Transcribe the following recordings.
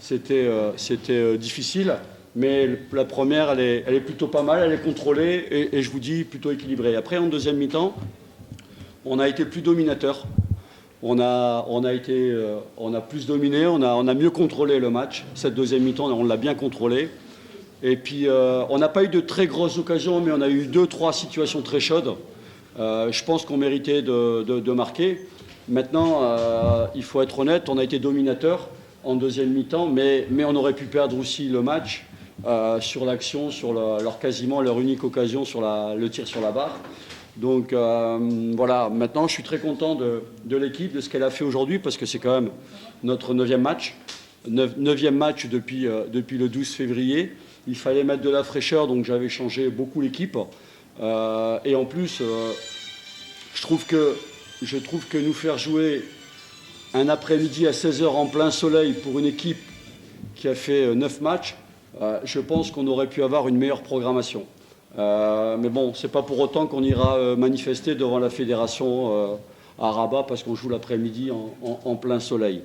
c'était difficile. Mais la première, elle est plutôt pas mal, elle est contrôlée et je vous dis plutôt équilibrée. Après, en deuxième mi-temps, on a été plus dominateur. On a plus dominé, on a mieux contrôlé le match. Cette deuxième mi-temps, on l'a bien contrôlé. Et puis, on n'a pas eu de très grosses occasions, mais on a eu 2-3 situations très chaudes. Je pense qu'on méritait de marquer. Maintenant, il faut être honnête, on a été dominateur en deuxième mi-temps, mais on aurait pu perdre aussi le match. Sur l'action, sur quasiment leur unique occasion sur le tir sur la barre. Donc voilà, maintenant je suis très content de l'équipe, de ce qu'elle a fait aujourd'hui, parce que c'est quand même notre 9e match. 9e match depuis le 12 février. Il fallait mettre de la fraîcheur, donc j'avais changé beaucoup l'équipe. Et en plus, je trouve que nous faire jouer un après-midi à 16h en plein soleil pour une équipe qui a fait 9 matchs, je pense qu'on aurait pu avoir une meilleure programmation. Mais bon, c'est pas pour autant qu'on ira manifester devant la fédération à Rabat parce qu'on joue l'après-midi en plein soleil.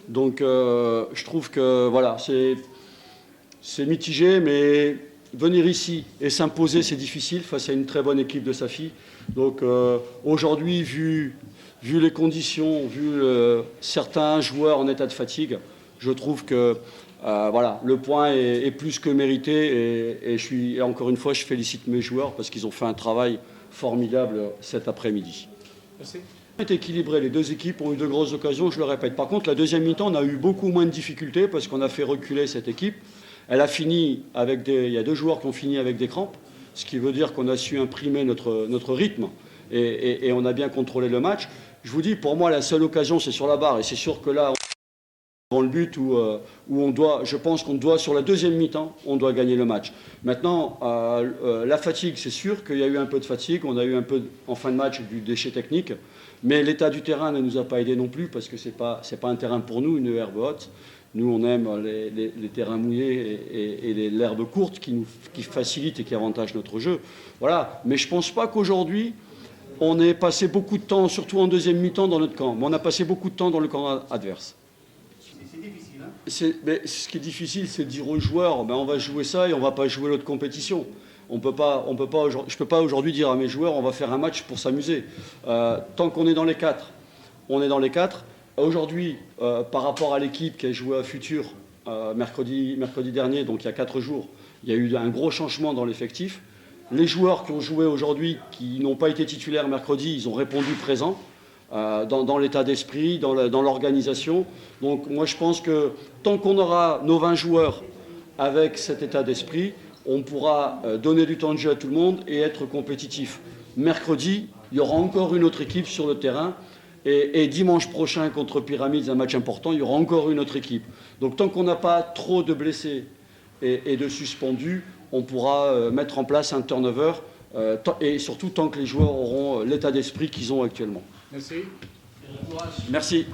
Donc je trouve que voilà, c'est mitigé, mais venir ici et s'imposer, c'est difficile face à une très bonne équipe de Safi. Donc aujourd'hui, vu les conditions, vu certains joueurs en état de fatigue, je trouve que voilà, le point est plus que mérité et encore une fois, je félicite mes joueurs parce qu'ils ont fait un travail formidable cet après-midi. Merci. C'est équilibré, les deux équipes ont eu de grosses occasions, je le répète. Par contre, la deuxième mi-temps, on a eu beaucoup moins de difficultés parce qu'on a fait reculer cette équipe. Elle a fini il y a 2 joueurs qui ont fini avec des crampes, ce qui veut dire qu'on a su imprimer notre rythme et on a bien contrôlé le match. Je vous dis, pour moi, la seule occasion, c'est sur la barre et c'est sûr que là, dans le but où je pense qu'on doit, sur la deuxième mi-temps, on doit gagner le match. Maintenant, la fatigue, c'est sûr qu'il y a eu un peu de fatigue, on a eu un peu, en fin de match, du déchet technique, mais l'état du terrain ne nous a pas aidés non plus, parce que c'est pas un terrain pour nous, une herbe haute. Nous, on aime les terrains mouillés et l'herbe courte qui facilite et qui avantage notre jeu. Voilà. Mais je ne pense pas qu'aujourd'hui, on ait passé beaucoup de temps, surtout en deuxième mi-temps, dans notre camp. Mais on a passé beaucoup de temps dans le camp adverse. C'est difficile, hein ? Ce qui est difficile, c'est de dire aux joueurs, on va jouer ça et on ne va pas jouer l'autre compétition. Je ne peux pas aujourd'hui dire à mes joueurs, on va faire un match pour s'amuser. Tant qu'on est dans les 4, on est dans les 4. Aujourd'hui, par rapport à l'équipe qui a joué à Futur mercredi dernier, donc il y a 4 jours, il y a eu un gros changement dans l'effectif. Les joueurs qui ont joué aujourd'hui, qui n'ont pas été titulaires mercredi, ils ont répondu présent. Dans l'état d'esprit, dans l'organisation. Donc moi je pense que tant qu'on aura nos 20 joueurs avec cet état d'esprit, on pourra donner du temps de jeu à tout le monde et être compétitif. Mercredi, il y aura encore une autre équipe sur le terrain et dimanche prochain contre Pyramides, un match important, il y aura encore une autre équipe. Donc tant qu'on n'a pas trop de blessés et de suspendus, on pourra mettre en place un turnover et surtout tant que les joueurs auront l'état d'esprit qu'ils ont actuellement. Merci. Merci.